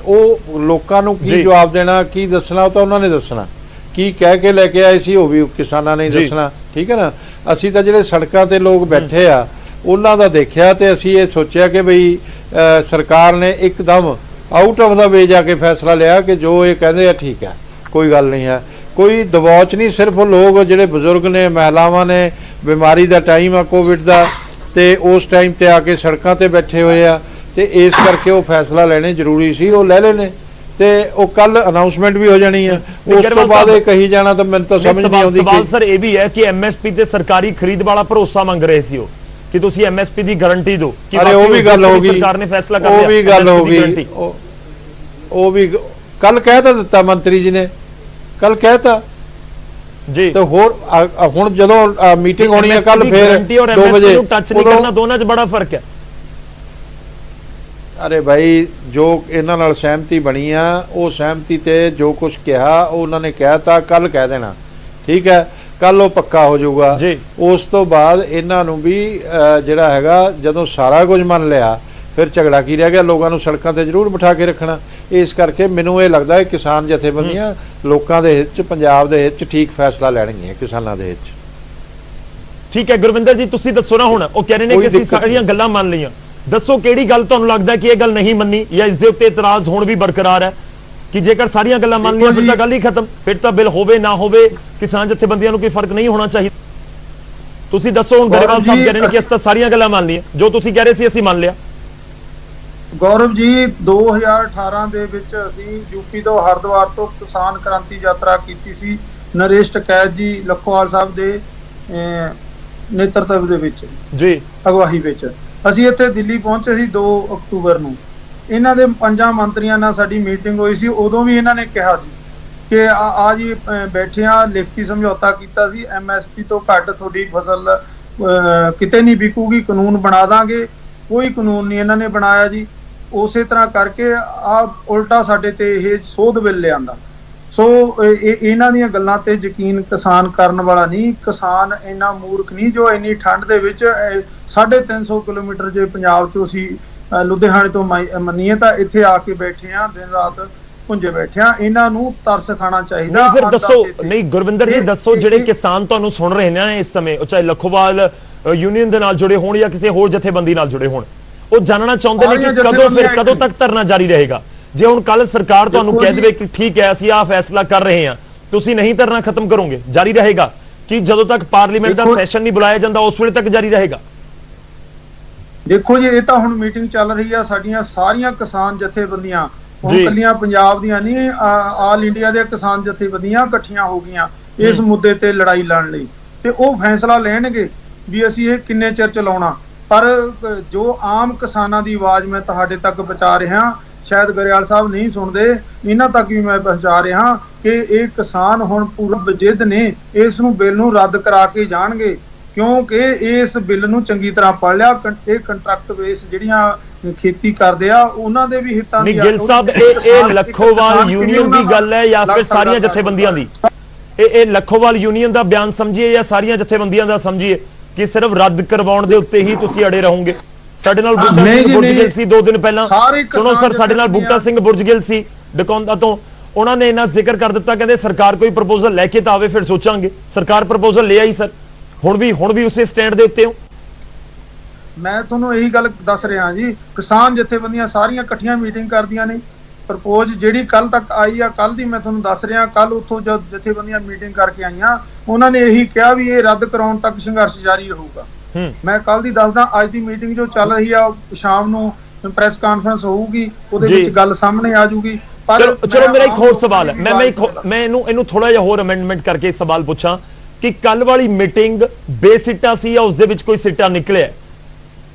ਉਹ ਲੋਕਾਂ ਨੂੰ ਕੀ ਜਵਾਬ ਦੇਣਾ, ਕੀ ਦੱਸਣਾ, ਉਹ ਤਾਂ ਉਹਨਾਂ ਨੇ ਦੱਸਣਾ। ਕੀ ਕਹਿ ਕੇ ਲੈ ਕੇ ਆਏ ਸੀ ਉਹ ਵੀ ਕਿਸਾਨਾਂ ਨੇ ਜੀ। ਦੱਸਣਾ, ਠੀਕ ਹੈ ਨਾ। ਅਸੀਂ ਤਾਂ ਜਿਹੜੇ ਸੜਕਾਂ ਤੇ ਲੋਕ ਬੈਠੇ ਆ ਉਹਨਾਂ ਦਾ ਦੇਖਿਆ ਤੇ ਅਸੀਂ ਇਹ ਸੋਚਿਆ ਕਿ ਬਈ ਸਰਕਾਰ ਨੇ ਇੱਕਦਮ ਆਊਟ ਆਫ ਦਾ ਵੇ ਜਾ ਕੇ ਫੈਸਲਾ ਲਿਆ ਕਿ ਜੋ ਇਹ ਕਹਿੰਦੇ ਆ ਠੀਕ ਹੈ, ਕੋਈ ਗੱਲ ਨਹੀਂ ਹੈ, ਕੋਈ ਦਬਾਅ ਨਹੀਂ। ਸਿਰਫ ਲੋਕ ਜਿਹੜੇ ਬਜ਼ੁਰਗ ਨੇ, ਮਹਿਲਾਵਾਂ ਨੇ, ਬਿਮਾਰੀ ਦਾ ਟਾਈਮ ਆ ਕੋਵਿਡ ਦਾ, ਤੇ ਉਸ ਟਾਈਮ ਤੇ ਆ ਕੇ ਸੜਕਾਂ ਤੇ ਬੈਠੇ ਹੋਏ ਆ, ਤੇ ਇਸ ਕਰਕੇ ਉਹ ਫੈਸਲਾ ਲੈਣੇ ਜ਼ਰੂਰੀ ਸੀ, ਉਹ ਲੈ ਲੈਣੇ ਤੇ ਉਹ ਕੱਲ ਅਨਾਉਂਸਮੈਂਟ ਵੀ ਹੋ ਜਾਣੀ ਹੈ। ਉਸ ਤੋਂ ਬਾਅਦ ਇਹ ਕਹੀ ਜਾਣਾ ਤਾਂ ਮੈਨੂੰ ਤਾਂ ਸਮਝ ਨਹੀਂ ਆਉਂਦੀ। ਸਵਾਲ ਸਰ ਇਹ ਵੀ ਹੈ ਕਿ ਐਮਐਸਪੀ ਤੇ ਸਰਕਾਰੀ ਖਰੀਦ ਵਾਲਾ ਭਰੋਸਾ ਮੰਗ ਰਹੇ ਸੀ ਉਹ ਕਿ ਤੁਸੀਂ ਐਮਐਸਪੀ ਦੀ ਗਾਰੰਟੀ ਦਿਓ ਕਿ ਅਰੇ ਉਹ ਵੀ ਗੱਲ ਹੋ ਗਈ, ਸਰਕਾਰ ਨੇ ਫੈਸਲਾ ਕਰ ਲਿਆ, ਉਹ ਵੀ ਗੱਲ ਹੋ ਗਈ, ਉਹ ਵੀ ਕੱਲ ਕਹਿ ਤਾਂ ਦਿੱਤਾ ਮੰਤਰੀ ਜੀ ਨੇ, ਕੱਲ ਕਹਿਤਾ ਜੀ। ਤੇ ਹੋਰ ਹੁਣ ਜਦੋਂ ਮੀਟਿੰਗ ਹੋਣੀ ਹੈ ਕੱਲ ਫੇਰ 2 ਵਜੇ ਟੱਚ ਨਹੀਂ ਕਰਨਾ, ਦੋਨਾਂ 'ਚ ਬੜਾ ਫਰਕ ਹੈ। ਅਰੇ ਭਾਈ ਜੋ ਇਹਨਾਂ ਨਾਲ ਸਹਿਮਤੀ ਬਣੀ ਆ ਉਹ ਸਹਿਮਤੀ ਤੇ ਜੋ ਕੁਝ ਕਿਹਾ ਉਹ ਉਹਨਾਂ ਨੇ ਕਹਿਤਾ, ਕੱਲ ਕਹਿ ਦੇਣਾ, ਠੀਕ ਹੈ, ਕੱਲ ਉਹ ਪੱਕਾ ਹੋ ਜਾਊਗਾ। ਉਸ ਤੋਂ ਬਾਅਦ ਇਹਨਾਂ ਨੂੰ ਵੀ ਜਿਹੜਾ ਹੈਗਾ ਜਦੋਂ ਸਾਰਾ ਕੁਝ ਮੰਨ ਲਿਆ ਫਿਰ ਝਗੜਾ ਕੀ ਰਹਿ ਗਿਆ, ਲੋਕਾਂ ਨੂੰ ਸੜਕਾਂ ਤੇ ਜ਼ਰੂਰ ਬਿਠਾ ਕੇ ਰੱਖਣਾ। ਇਸ ਕਰਕੇ ਮੈਨੂੰ ਇਹ ਲੱਗਦਾ ਹੈ ਕਿਸਾਨ ਜਥੇਬੰਦੀਆਂ ਲੋਕਾਂ ਦੇ ਹਿੱਤ 'ਚ, ਪੰਜਾਬ ਦੇ ਹਿੱਤ 'ਚ ਠੀਕ ਫੈਸਲਾ ਲੈਣਗੀਆਂ, ਕਿਸਾਨਾਂ ਦੇ ਹਿੱਤ 'ਚ। ਠੀਕ ਹੈ ਗੁਰਵਿੰਦਰ ਜੀ, ਤੁਸੀਂ ਦੱਸੋ ਨਾ, ਹੁਣ ਉਹ ਕਹਿ ਰਹੇ ਨੇ ਕਿ ਅਸੀਂ ਸਾਰੀਆਂ ਗੱਲਾਂ ਮੰਨ ਲਈਆਂ, ਦੱਸੋ ਕਿਹੜੀ ਗੱਲ ਤੁਹਾਨੂੰ ਲੱਗਦਾ ਕਿ ਇਹ ਗੱਲ ਨਹੀਂ ਮੰਨੀ ਜਾਂ ਇਸ ਦੇ ਉੱਤੇ ਇਤਰਾਜ਼ ਹੁਣ ਵੀ ਬਰਕਰਾਰ ਹੈ ਕਿ ਜੇਕਰ ਸਾਰੀਆਂ ਗੱਲਾਂ ਮੰਨ ਲਈਆਂ ਫਿਰ ਤਾਂ ਗੱਲ ਹੀ ਖਤਮ, ਫਿਰ ਤਾਂ ਬਿੱਲ ਹੋਵੇ ਨਾ ਹੋਵੇ ਕਿਸਾਨ ਜਥੇਬੰਦੀਆਂ ਨੂੰ ਕੋਈ ਫਰਕ ਨਹੀਂ ਹੋਣਾ ਚਾਹੀਦਾ। ਤੁਸੀਂ ਦੱਸੋ, ਹੁਣ ਗਰੇਵਾਲ ਸਾਹਿਬ ਕਹਿ ਰਹੇ ਨੇ ਕਿ ਅਸੀਂ ਤਾਂ ਸਾਰੀਆਂ ਗੱਲਾਂ ਮੰਨ ਲਈਆਂ, ਜੋ ਤੁਸੀਂ ਕਹਿ ਰਹੇ ਸੀ ਅਸੀਂ ਮੰਨ ਲਿਆ। ਗੌਰਵ ਜੀ 2018 ਦੇ ਵਿੱਚ ਅਸੀਂ ਯੂਪੀ ਤੋਂ ਹਰਿਦੁਆਰ ਤੋਂ ਕਿਸਾਨ ਕ੍ਰਾਂਤੀ ਯਾਤਰਾ ਕੀਤੀ ਸੀ, ਨਰੇਸ਼ ਟਕੈਤ ਜੀ ਲਖੋਵਾਲ ਸਾਹਿਬ ਦੇ ਨੇਤਰਤਵ ਦੇ ਵਿੱਚ ਜੀ, ਅਗਵਾਈ ਵਿੱਚ ਅਸੀਂ ਇੱਥੇ ਦਿੱਲੀ ਪਹੁੰਚੇ ਸੀ 2 ਅਕਤੂਬਰ ਨੂੰ। ਇਹਨਾਂ ਦੇ 5 ਮੰਤਰੀਆਂ ਨਾਲ ਸਾਡੀ ਮੀਟਿੰਗ ਹੋਈ ਸੀ, ਉਦੋਂ ਵੀ ਇਹਨਾਂ ਨੇ ਕਿਹਾ ਸੀ ਕਿ ਆ ਜੀ ਬੈਠੇ ਆ, ਲਿਖਤੀ ਸਮਝੌਤਾ ਕੀਤਾ ਸੀ, ਐਮਐਸਪੀ ਤੋਂ ਘੱਟ ਤੁਹਾਡੀ ਫਸਲ ਕਿਤੇ ਨਹੀਂ ਵਿਕੂਗੀ, ਕਾਨੂੰਨ ਬਣਾ ਦਾਂਗੇ। ਕੋਈ ਕਾਨੂੰਨ ਨਹੀਂ ਇਹਨਾਂ ਨੇ ਬਣਾਇਆ ਜੀ। ਉਸੇ ਤਰ੍ਹਾਂ ਕਰਕੇ ਆ ਉਲਟਾ ਸਾਡੇ ਤੇ ਇਹ ਸੋਧ ਬਿੱਲ ਲਿਆਂਦਾ। ਸੋ ਇਹਨਾਂ ਦੀਆਂ ਗੱਲਾਂ ਤੇ ਯਕੀਨ ਕਿਸਾਨ ਕਰਨ ਵਾਲਾ ਨਹੀਂ। ਕਿਸਾਨ ਇੰਨਾ ਮੂਰਖ ਨਹੀਂ ਜੋ ਇੰਨੀ ਠੰਡ ਦੇ ਵਿੱਚ 350 ਕਿਲੋਮੀਟਰ ਜੇ ਪੰਜਾਬ ਤੋਂ ਅਸੀਂ ਲੁਧਿਆਣੇ ਤੋਂ ਮੰਨੀਏ ਤਾਂ ਇੱਥੇ ਆ ਕੇ ਬੈਠੇ ਆ, ਦਿਨ ਰਾਤ ਪੁੰਜੇ ਬੈਠੇ ਆ। ਇਹਨਾਂ ਨੂੰ ਤਰਸ ਖਾਣਾ ਚਾਹੀਦਾ। ਨਹੀਂ ਫਿਰ ਦੱਸੋ, ਨਹੀਂ ਗੁਰਵਿੰਦਰ ਜੀ ਦੱਸੋ, ਜਿਹੜੇ ਕਿਸਾਨ ਤੁਹਾਨੂੰ ਸੁਣ ਰਹੇ ਨੇ ਇਸ ਸਮੇਂ, ਚਾਹੇ ਲਖੋਵਾਲ ਯੂਨੀਅਨ ਦੇ ਨਾਲ ਜੁੜੇ ਹੋਣ ਜਾਂ ਕਿਸੇ ਹੋਰ ਜਥੇਬੰਦੀ ਨਾਲ ਜੁੜੇ ਹੋਣ, ਉਹ ਜਾਣਨਾ ਚਾਹੁੰਦੇ ਨੇ ਕਿ ਕਦੋਂ ਤੱਕ ਧਰਨਾ ਜਾਰੀ ਰਹੇਗਾ। ਜੇ ਹੁਣ ਕੱਲ ਸਰਕਾਰ ਤੁਹਾਨੂੰ ਕਹਿ ਦੇਵੇ ਕਿ ਠੀਕ ਹੈ ਅਸੀਂ ਆਹ ਫੈਸਲਾ ਕਰ ਰਹੇ ਹਾਂ, ਤੁਸੀਂ ਨਹੀਂ ਧਰਨਾ ਖਤਮ ਕਰੋਗੇ, ਜਾਰੀ ਰਹੇਗਾ ਕਿ ਜਦੋਂ ਤੱਕ ਪਾਰਲੀਮੈਂਟ ਦਾ ਸੈਸ਼ਨ ਨਹੀਂ ਬੁਲਾਇਆ ਜਾਂਦਾ ਉਸ ਵੇਲੇ ਤੱਕ ਜਾਰੀ ਰਹੇਗਾ? ਦੇਖੋ ਜੀ, ਇਹ ਤਾਂ ਹੁਣ ਮੀਟਿੰਗ ਚੱਲ ਰਹੀ ਆ, ਸਾਡੀਆਂ ਸਾਰੀਆਂ ਕਿਸਾਨ ਜਥੇਬੰਦੀਆਂ, ਹੁਣ ਕੱਲੀਆਂ ਪੰਜਾਬ ਦੀਆਂ ਨਹੀਂ, ਆਲ ਇੰਡੀਆ ਦੇ ਕਿਸਾਨ ਜਥੇਬੰਦੀਆਂ ਇਕੱਠੀਆਂ ਹੋ ਗਈਆਂ ਇਸ ਮੁੱਦੇ ਤੇ ਲੜਾਈ ਲੜਨ ਲਈ, ਤੇ ਉਹ ਫੈਸਲਾ ਲੈਣਗੇ ਵੀ ਅਸੀਂ ਇਹ ਕਿੰਨੇ ਚਿਰ ਚਲਾਉਣਾ। ਪਰ ਜੋ ਆਮ ਕਿਸਾਨਾਂ ਦੀ ਆਵਾਜ਼ ਮੈਂ ਤੁਹਾਡੇ ਤੱਕ ਪਹੁੰਚਾ ਰਿਹਾ, ਸ਼ਾਇਦ ਗਰੇਵਾਲ ਸਾਹਿਬ ਨਹੀਂ ਸੁਣਦੇ, ਇਹਨਾਂ ਤੱਕ ਵੀ ਮੈਂ ਪਹੁੰਚਾ ਰਿਹਾ ਕਿ ਇਹ ਕਿਸਾਨ ਹੁਣ ਪੂਰਾ ਬਜਿੱਦ ਨੇ, ਇਸ ਨੂੰ ਬਿੱਲ ਨੂੰ ਰੱਦ ਕਰਾ ਕੇ ਜਾਣਗੇ, ਕਿਉਂਕਿ ਇਸ ਬਿੱਲ ਨੂੰ ਚੰਗੀ ਤਰ੍ਹਾਂ ਪੜ੍ਹ ਲਿਆ। ਇਹ ਕੰਟਰੈਕਟ ਬੇਸ ਜਿਹੜੀਆਂ ਖੇਤੀ ਕਰਦੇ ਆ ਉਹਨਾਂ ਦੇ ਵੀ ਹਿੱਤਾਂ ਦੀ। ਗਿੱਲ ਸਾਹਿਬ, ਇਹ ਲਖੋਵਾਲ ਯੂਨੀਅਨ ਦੀ ਗੱਲ ਹੈ ਜਾਂ ਫਿਰ ਸਾਰੀਆਂ ਜਥੇਬੰਦੀਆਂ ਦੀ? ਇਹ ਲਖੋਵਾਲ ਯੂਨੀਅਨ ਦਾ ਬਿਆਨ ਸਮਝੀਏ ਜਾਂ ਸਾਰੀਆਂ ਜਥੇਬੰਦੀਆਂ ਦਾ ਸਮਝੀਏ ਕਿ ਸਿਰਫ ਰੱਦ ਕਰਵਾਉਣ ਦੇ ਉੱਤੇ ਹੀ ਤੁਸੀਂ ਅੜੇ ਰਹੋਗੇ? ਸਾਡੇ ਨਾਲ ਬੂਟਾ ਸਿੰਘ ਬੁਰਜਗਿੱਲ ਸੀ 2 ਦਿਨ ਪਹਿਲਾਂ, ਸੁਣੋ ਸਰ, ਸਾਡੇ ਨਾਲ ਬੂਟਾ ਸਿੰਘ ਬੁਰਜਗਿੱਲ ਸੀ ਡਕੌਂਦਾ ਤੋਂ, ਉਹਨਾਂ ਨੇ ਇਹਨਾਂ ਜ਼ਿਕਰ ਕਰ ਦਿੱਤਾ, ਕਹਿੰਦੇ ਸਰਕਾਰ ਕੋਈ ਪ੍ਰਪੋਜ਼ਲ ਲੈ ਕੇ ਤਾਂ ਆਵੇ ਫਿਰ ਸੋਚਾਂਗੇ। ਸਰਕਾਰ ਪ੍ਰਪੋਜ਼ਲ ਲੈ ਆਈ ਸਰ, ਹੁਣ ਵੀ ਉਸੇ ਸਟੈਂਡ ਦੇ ਉੱਤੇ ਹੋ? ਮੈਂ ਤੁਹਾਨੂੰ ਇਹੀ ਗੱਲ ਦੱਸ ਰਿਹਾ ਜੀ, ਕਿਸਾਨ ਜਥੇਬੰਦੀਆਂ ਸਾਰੀਆਂ ਇਕੱਠੀਆਂ ਮੀਟਿੰਗ ਕਰਦੀਆਂ ਨੇ। ਪ੍ਰਪੋਜ਼ ਜਿਹੜੀ ਕੱਲ ਤੱਕ ਆਈ ਆ, ਕੱਲ ਦੀ ਮੈਂ ਤੁਹਾਨੂੰ ਦੱਸ ਰਿਹਾ, ਕੱਲ ਉੱਥੋਂ ਜਦ ਜਥੇਬੰਦੀਆਂ ਮੀਟਿੰਗ ਕਰਕੇ ਆਈਆਂ, ਉਹਨਾਂ ਨੇ ਇਹੀ ਕਿਹਾ ਵੀ ਇਹ ਰੱਦ ਕਰਾਉਣ ਤੱਕ ਸੰਘਰਸ਼ ਜਾਰੀ ਰਹੂਗਾ। ਮੈਂ ਕੱਲ ਦੀ ਦੱਸਦਾ, ਅੱਜ ਦੀ ਮੀਟਿੰਗ ਜੋ ਚੱਲ ਰਹੀ ਆ, ਸ਼ਾਮ ਨੂੰ ਪ੍ਰੈਸ ਕਾਨਫਰੰਸ ਹੋਊਗੀ, ਉਹਦੇ ਵਿੱਚ ਗੱਲ ਸਾਹਮਣੇ ਆ ਜੂਗੀ। ਚਲੋ ਮੇਰਾ ਇੱਕ ਹੋਰ ਸਵਾਲ ਹੈ, ਮੈਂ ਇਹਨੂੰ ਥੋੜਾ ਜਿਹਾ ਹੋਰ ਅਮੈਂਡਮੈਂਟ ਕਰਕੇ ਸਵਾਲ ਪੁੱਛਾਂ ਕਿ ਕੱਲ ਵਾਲੀ ਮੀਟਿੰਗ ਬੇਸਿੱਟਾ ਸੀ ਜਾਂ ਉਸ ਦੇ ਵਿੱਚ ਕੋਈ ਸਿੱਟਾ ਨਿਕਲਿਆ?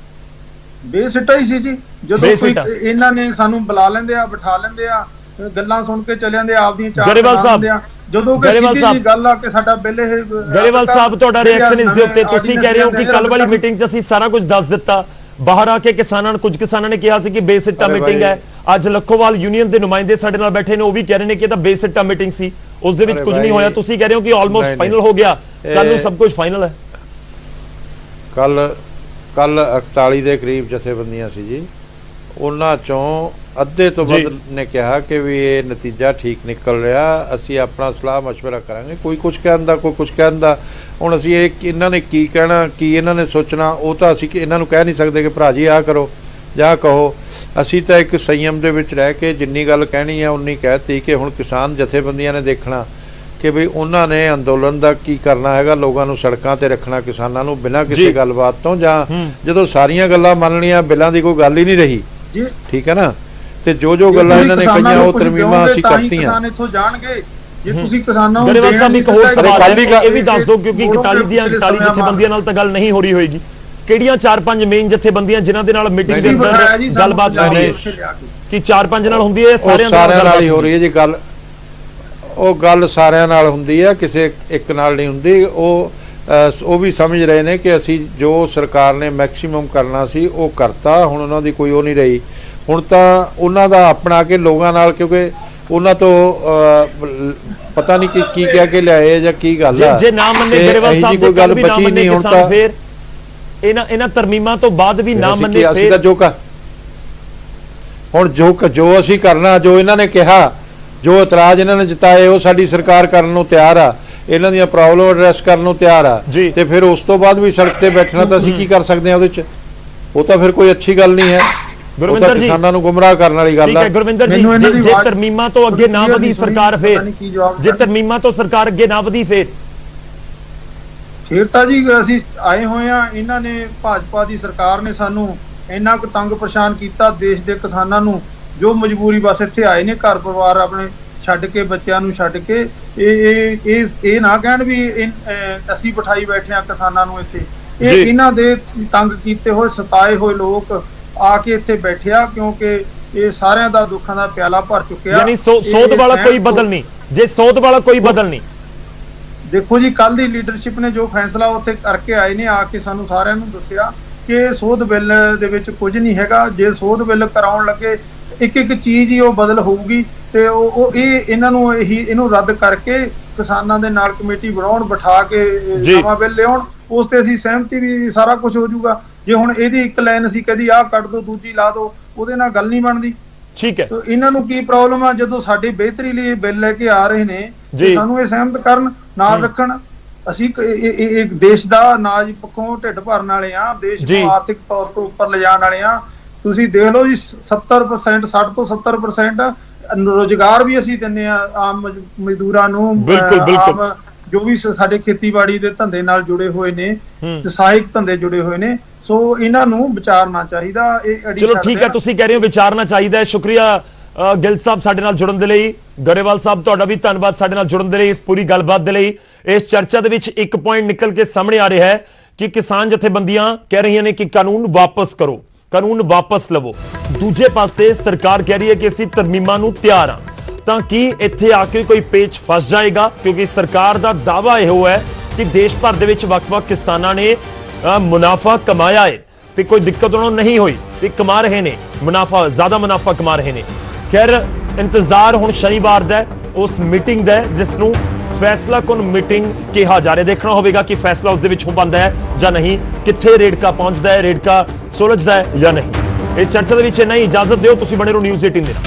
ਬੇਸਿੱਟਾ ਹੀ ਸੀ ਜੀ। ਜਦੋਂ ਇਹਨਾਂ ਨੇ ਸਾਨੂੰ ਬੁਲਾ ਲੈਂਦੇ ਆ, ਬਿਠਾ ਲੈਂਦੇ ਆ, ਗੱਲਾਂ ਸੁਣ ਕੇ ਚਲੇ ਜਾਂਦੇ ਆ, ਆਪਦੀਆਂ ਚਾਰ ਗਰੇਵਾਲ ਸਾਹਿਬ, ਜਦੋਂ ਗੱਲ ਆ ਕਿ ਸਾਡਾ ਬਿੱਲ ਇਹ ਗਰੇਵਾਲ ਸਾਹਿਬ ਤੁਹਾਡਾ ਰਿਐਕਸ਼ਨ ਇਸ ਦੇ ਉੱਤੇ? ਤੁਸੀਂ ਕਹਿ ਰਹੇ ਹੋ ਕਿ ਕੱਲ ਵਾਲੀ ਮੀਟਿੰਗ 'ਚ ਅਸੀਂ ਸਾਰਾ ਕੁਝ ਦੱਸ ਦਿੱਤਾ, ਬਾਹਰ ਆ ਕੇ ਕੁਝ ਕਿਸਾਨਾਂ ਨੇ ਕਿਹਾ ਸੀ ਕਿ ਬੇਸਿੱਟਾ ਮੀਟਿੰਗ ਹੈ। ਅੱਜ ਲਖੋਵਾਲ ਯੂਨੀਅਨ ਦੇ ਨੁਮਾਇੰਦੇ ਸਾਡੇ ਨਾਲ ਬੈਠੇ ਨੇ, ਉਹ ਵੀ ਕਹਿ ਰਹੇ ਨੇ ਕਿ ਇਹ ਤਾਂ ਬੇਸਿੱਟਾ ਮੀਟਿੰਗ ਸੀ, ਉਸ ਦੇ ਵਿੱਚ ਕੁਝ ਨਹੀਂ ਹੋਇਆ। ਤੁਸੀਂ ਕਹਿ ਰਹੇ ਹੋ ਕਿ ਆਲਮੋਸਟ ਫਾਈਨਲ ਹੋ ਗਿਆ, ਕੱਲ ਨੂੰ ਸਭ ਕੁਝ ਫਾਈਨਲ ਹੈ। ਕੱਲ 41 ਦੇ ਕਰੀਬ ਜਥੇਬੰਦੀਆਂ ਸੀ ਜੀ, ਉਹਨਾਂ ਚੋਂ ਅੱਧੇ ਤੋਂ ਜੀ। ਵੱਧ ਨੇ ਕਿਹਾ ਕਿ ਵੀ ਇਹ ਨਤੀਜਾ ਠੀਕ ਨਿਕਲ ਰਿਹਾ, ਅਸੀਂ ਆਪਣਾ ਸਲਾਹ ਮਸ਼ਵਰਾ ਕਰਾਂਗੇ। ਕੋਈ ਕੁਝ ਕਹਿੰਦਾ, ਕੋਈ ਕੁਝ ਕਹਿੰਦਾ। ਹੁਣ ਅਸੀਂ ਇਹਨਾਂ ਨੇ ਕੀ ਕਹਿਣਾ, ਕੀ ਇਹਨਾਂ ਨੇ ਸੋਚਣਾ, ਉਹ ਤਾਂ ਅਸੀਂ ਇਹਨਾਂ ਨੂੰ ਕਹਿ ਨਹੀਂ ਸਕਦੇ ਕਿ ਭਰਾ ਜੀ ਆਹ ਕਰੋ ਜਾਂ ਕਹੋ। ਅਸੀਂ ਤਾਂ ਇੱਕ ਸੰਯਮ ਦੇ ਵਿੱਚ ਰਹਿ ਕੇ ਜਿੰਨੀ ਗੱਲ ਕਹਿਣੀ ਹੈ ਉਨੀ ਕਹਿਤੀ ਕਿ ਹੁਣ ਕਿਸਾਨ ਜਥੇਬੰਦੀਆਂ ਨੇ ਦੇਖਣਾ ਕਿ ਵੀ ਉਹਨਾਂ ਨੇ ਅੰਦੋਲਨ ਦਾ ਕੀ ਕਰਨਾ ਹੈਗਾ, ਲੋਕਾਂ ਨੂੰ ਸੜਕਾਂ ਤੇ ਰੱਖਣਾ, ਕਿਸਾਨਾਂ ਨੂੰ ਬਿਨਾਂ ਕਿਸੇ ਗੱਲਬਾਤ ਤੋਂ, ਜਾਂ ਜਦੋਂ ਸਾਰੀਆਂ ਗੱਲਾਂ ਮੰਨ ਲਈਆਂ, ਬਿੱਲਾਂ ਦੀ ਕੋਈ ਗੱਲ ਹੀ ਨਹੀਂ ਰਹੀ, ਠੀਕ ਹੈ ਨਾ। ਤੇ ਜੋ ਗੱਲਾਂ ਇਹਨਾਂ ਨੇ ਕਹੀਆਂ ਉਹ ਤਰਮੀਮਾਂ ਅਸੀਂ ਕਰਤੀਆਂ। ਕਿਸਾਨ ਇੱਥੋਂ ਜਾਣਗੇ ਜੇ ਤੁਸੀਂ ਕਿਸਾਨਾਂ ਨੂੰ। ਗਰੇਵਾਲ ਸਾਹਿਬ ਇੱਕ ਹੋਰ ਸਵਾਲ ਹੈ, ਇਹ ਵੀ ਦੱਸ ਦਿਓ ਕਿਉਂਕਿ 41 ਜਥੇਬੰਦੀਆਂ ਨਾਲ ਤਾਂ ਗੱਲ ਨਹੀਂ ਹੋ ਰਹੀ ਹੋਏਗੀ, ਕਿਹੜੀਆਂ 4-5 ਮੇਨ ਜਥੇਬੰਦੀਆਂ ਜਿਨ੍ਹਾਂ ਦੇ ਨਾਲ ਮੀਟਿੰਗ ਦੇ ਅੰਦਰ ਗੱਲਬਾਤ ਹੋ ਰਹੀ ਹੈ? ਕਿ 4-5 ਨਾਲ ਹੁੰਦੀ ਹੈ? ਸਾਰਿਆਂ ਨਾਲ ਹੀ ਹੋ ਰਹੀ ਹੈ ਜੀ ਗੱਲ। ਉਹ ਗੱਲ ਸਾਰਿਆਂ ਨਾਲ ਹੁੰਦੀ ਹੈ, ਕਿਸੇ ਇੱਕ ਨਾਲ ਨਹੀਂ ਹੁੰਦੀ। ਉਹ ਵੀ ਸਮਝ ਰਹੇ ਨੇ ਕਿ ਅਸੀਂ ਜੋ ਸਰਕਾਰ ਨੇ ਮੈਕਸਿਮਮ ਕਰਨਾ ਸੀ ਉਹ ਕਰਤਾ, ਹੁਣ ਉਹਨਾਂ ਦੀ ਕੋਈ ਉਹ ਨਹੀਂ ਰਹੀ। ਹੁਣ ਤਾਂ ਉਹਨਾਂ ਦਾ ਆਪਣਾ ਕੇ ਲੋਕਾਂ ਨਾਲ, ਕਿਉਂਕਿ ਉਹਨਾਂ ਤੋਂ ਪਤਾ ਨਹੀਂ ਕੀ ਕਹਿ ਕੇ ਲਿਆਏ ਜਾਂ ਕੀ ਗੱਲ ਆ। ਜੇ ਨਾ ਮੰਨੇ ਗਰੇਵਾਲ ਸਾਹਿਬ ਕੋਈ ਗੱਲ ਬਚੀ ਨਹੀਂ। ਹੁਣ ਤਾਂ ਫਿਰ ਇਹਨਾਂ ਤਰਮੀਮਾਂ ਤੋਂ ਬਾਅਦ ਵੀ ਨਾ ਮੰਨੇ ਅਸੀਂ ਤਾਂ ਹੁਣ ਜੋ ਅਸੀਂ ਕਰਨਾ, ਜੋ ਇਹਨਾਂ ਨੇ ਕਿਹਾ, ਜੋ ਇਤਰਾਜ਼ ਇਹਨਾਂ ਨੇ ਜਤਾਏ, ਉਹ ਸਾਡੀ ਸਰਕਾਰ ਕਰਨ ਨੂੰ ਤਿਆਰ ਆ, ਇਹਨਾਂ ਦੀਆਂ ਪ੍ਰੋਬਲਮ ਐਡਰੈਸ ਕਰਨ ਨੂੰ ਤਿਆਰ ਆ। ਤੇ ਫਿਰ ਉਸ ਤੋਂ ਬਾਅਦ ਵੀ ਸੜਕ ਤੇ ਬੈਠਣਾ ਤਾਂ ਅਸੀਂ ਕੀ ਕਰ ਸਕਦੇ ਹਾਂ ਉਹਦੇ 'ਚ? ਉਹ ਤਾਂ ਫਿਰ ਕੋਈ ਅੱਛੀ ਗੱਲ ਨਹੀਂ ਹੈ। ਗੁਰਵਿੰਦਰ ਜੀ, ਕਿਸਾਨਾਂ ਨੂੰ ਗੁੰਮਰਾਹ ਕਰਨ ਵਾਲੀ ਗੱਲ ਹੈ। ਗੁਰਵਿੰਦਰ ਜੀ, ਜੇ ਤਰਮੀਮਾਂ ਤੋਂ ਅੱਗੇ ਨਾ ਵਧੀ ਸਰਕਾਰ, ਜੇ ਤਰਮੀਮਾਂ ਤੋਂ ਸਰਕਾਰ ਅੱਗੇ ਨਾ ਵਧੀ ਫਿਰ ਤਾਂ ਜੀ ਅਸੀਂ ਆਏ ਹੋਏ ਆ। ਇਹਨਾਂ ਨੇ ਭਾਜਪਾ ਦੀ ਸਰਕਾਰ ਨੇ ਸਾਨੂੰ ਇੰਨਾ ਕੁ ਤੰਗ ਪਰੇਸ਼ਾਨ ਕੀਤਾ, ਦੇਸ਼ ਦੇ ਕਿਸਾਨਾਂ ਨੂੰ, ਜੋ ਮਜਬੂਰੀ ਬਸ ਇੱਥੇ ਆਏ ਨੇ ਘਰ ਪਰਿਵਾਰ ਆਪਣੇ ਛੱਡ ਕੇ, ਬੱਚਿਆਂ ਨੂੰ ਛੱਡ ਕੇ। ਇਹ ਨਾ ਕਹਿਣ ਵੀ ਅਸੀਂ ਬਿਠਾਈ ਬੈਠੇ ਆ ਕਿਸਾਨਾਂ ਨੂੰ ਇੱਥੇ। ਇਹ ਇਹਨਾਂ ਦੇ ਤੰਗ ਕੀਤੇ ਹੋਏ, ਸਤਾਏ ਹੋਏ ਲੋਕ ਆ ਕੇ ਇੱਥੇ ਬੈਠਿਆ, ਕਿਉਂਕਿ ਇਹ ਸਾਰਿਆਂ ਦਾ ਦੁੱਖਾਂ ਦਾ ਪਿਆਲਾ ਭਰ ਚੁੱਕਿਆ। ਯਾਨੀ ਸੋਧ ਵਾਲਾ ਕੋਈ ਬਦਲ ਨਹੀਂ, ਜੇ ਸੋਧ ਵਾਲਾ ਕੋਈ ਬਦਲ ਨਹੀਂ। ਦੇਖੋ ਜੀ, ਕੱਲ ਦੀ ਲੀਡਰਸ਼ਿਪ ਨੇ ਜੋ ਫੈਸਲਾ ਉੱਥੇ ਕਰਕੇ ਆਏ ਨੇ, ਆ ਕੇ ਸਾਨੂੰ ਸਾਰਿਆਂ ਨੂੰ ਦੱਸਿਆ ਕਿ ਸੋਧ ਬਿੱਲ ਦੇ ਵਿੱਚ ਕੁਝ ਨਹੀਂ ਹੈਗਾ। ਜੇ ਸੋਧ ਬਿੱਲ ਕਰਾਉਣ ਲੱਗੇ ਇੱਕ ਚੀਜ਼ ਹੀ ਉਹ ਬਦਲ ਹੋਊਗੀ, ਤੇ ਇਹਨੂੰ ਰੱਦ ਕਰਕੇ ਕਿਸਾਨਾਂ ਦੇ ਨਾਲ ਕਮੇਟੀ ਬਣਾਉਣ, ਬਿਠਾ ਕੇ ਨਵਾਂ ਬਿੱਲ ਲਿਆਉਣ, ਉਸ ਤੇ ਅਸੀਂ ਸਹਿਮਤੀ ਵੀ ਸਾਰਾ ਕੁਝ ਹੋ ਜਾਊਗਾ। ਜੇ ਹੁਣ ਇਹਦੀ ਇੱਕ ਲਾਈਨ ਅਸੀਂ ਕਹਦੀ ਆਹ ਕੱਟ ਦੋ, ਦੂਜੀ ਲਾ ਦੋ, ਉਹਦੇ ਨਾਲ ਗੱਲ ਨਹੀਂ ਬਣਦੀ। ਠੀਕ ਹੈ, ਇਹਨਾਂ ਨੂੰ ਕੀ ਪ੍ਰੋਬਲਮ ਆ? ਜਦੋਂ ਸਾਡੀ ਬਿਹਤਰੀ ਲਈ ਬਿੱਲ ਲੈ ਕੇ ਆ ਰਹੇ ਨੇ, ਸਾਨੂੰ ਇਹ ਸਹਿਮਤ ਕਰਨ, ਨਾਲ ਰੱਖਣ। ਅਸੀਂ ਇੱਕ ਦੇਸ਼ ਦਾ ਅਨਾਜ ਪੱਖੋਂ ਢਿੱਡ ਭਰਨ ਵਾਲੇ ਆ, ਦੇਸ਼ ਨੂੰ ਆਰਥਿਕ ਤੌਰ ਤੋਂ ਉੱਪਰ ਲਿਜਾਣ ਵਾਲੇ ਆ। ਤੁਸੀਂ ਦੇਖ ਲਓ ਜੀ, 70% 60 ਤੋਂ 70% ਰੋਜ਼ਗਾਰ ਵੀ ਅਸੀਂ ਦਿੰਦੇ ਆ ਆਮ ਮਜ਼ਦੂਰਾਂ ਨੂੰ, ਆਮ ਜੋ ਵੀ ਸਾਡੇ ਖੇਤੀਬਾੜੀ ਦੇ ਧੰਦੇ ਨਾਲ ਜੁੜੇ ਹੋਏ ਨੇ, ਤੇ ਸਹਾਇਕ ਧੰਦੇ ਜੁੜੇ ਹੋਏ ਨੇ। ਸੋ ਇਹਨਾਂ ਨੂੰ ਵਿਚਾਰਨਾ ਚਾਹੀਦਾ। ਚਲੋ ਠੀਕ ਹੈ, ਤੁਸੀਂ ਕਹਿ ਰਹੇ ਹੋ ਵਿਚਾਰਨਾ ਚਾਹੀਦਾ ਹੈ। ਸ਼ੁਕਰੀਆ ਗਿੱਲ ਸਾਹਿਬ ਸਾਡੇ ਨਾਲ ਜੁੜਨ ਦੇ ਲਈ। ਗਰੇਵਾਲ ਸਾਹਿਬ ਤੁਹਾਡਾ ਵੀ ਧੰਨਵਾਦ ਸਾਡੇ ਨਾਲ ਜੁੜਨ ਦੇ ਲਈ, ਇਸ ਪੂਰੀ ਗੱਲਬਾਤ ਦੇ ਲਈ। ਇਸ ਚਰਚਾ ਦੇ ਵਿੱਚ ਇੱਕ ਪੁਆਇੰਟ ਨਿਕਲ ਕੇ ਸਾਹਮਣੇ ਆ ਰਿਹਾ ਹੈ ਕਿ ਕਿਸਾਨ ਜਥੇਬੰਦੀਆਂ ਕਹਿ ਰਹੀਆਂ ਨੇ ਕਿ ਕਾਨੂੰਨ ਵਾਪਸ ਕਰੋ, ਕਾਨੂੰਨ ਵਾਪਸ ਲਵੋ। ਦੂਜੇ ਪਾਸੇ ਸਰਕਾਰ ਕਹਿ ਰਹੀ ਹੈ ਕਿ ਅਸੀਂ ਤਰਮੀਮਾਂ ਨੂੰ ਤਿਆਰ ਹਾਂ। ਤਾਂ ਕੀ ਇੱਥੇ ਆ ਕੇ ਕੋਈ ਪੇਚ ਫਸ ਜਾਏਗਾ? ਕਿਉਂਕਿ ਸਰਕਾਰ ਦਾ ਦਾਅਵਾ ਇਹੋ ਹੈ ਕਿ ਦੇਸ਼ ਭਰ ਦੇ ਵਿੱਚ ਵੱਖ-ਵੱਖ ਕਿਸਾਨਾਂ ਨੇ ਮੁਨਾਫਾ ਕਮਾਇਆ ਹੈ ਤੇ ਕੋਈ ਦਿੱਕਤ ਉਹਨਾਂ ਨੂੰ ਨਹੀਂ ਹੋਈ, ਤੇ ਕਮਾ ਰਹੇ ਨੇ ਮੁਨਾਫਾ, ਜ਼ਿਆਦਾ ਮੁਨਾਫਾ ਕਮਾ ਰਹੇ ਨੇ। ਖੈਰ, ਇੰਤਜ਼ਾਰ ਹੁਣ ਸ਼ਨੀਵਾਰ ਦਾ, ਉਸ ਮੀਟਿੰਗ ਦਾ, ਜਿਸ ਨੂੰ ਫੈਸਲਾਕੁਨ ਮੀਟਿੰਗ ਕਿਹਾ ਜਾ ਰਿਹਾ। ਦੇਖਣਾ ਹੋਵੇਗਾ ਕਿ ਫੈਸਲਾ ਉਸ ਦੇ ਵਿੱਚ ਹੋ ਪਾਉਂਦਾ ਹੈ ਜਾਂ ਨਹੀਂ, ਕਿੱਥੇ ਰੇੜਕਾ ਪਹੁੰਚਦਾ ਹੈ, ਰੇੜਕਾ ਸੁਲਝਦਾ ਹੈ ਜਾਂ ਨਹੀਂ। ਇਸ ਚਰਚਾ ਦੇ ਵਿੱਚ ਨਹੀਂ, ਇਜਾਜ਼ਤ ਦਿਓ। ਤੁਸੀਂ ਬਣੇ ਰਹੋ ਨਿਊਜ਼ 18 ਦੇ ਨਾਲ।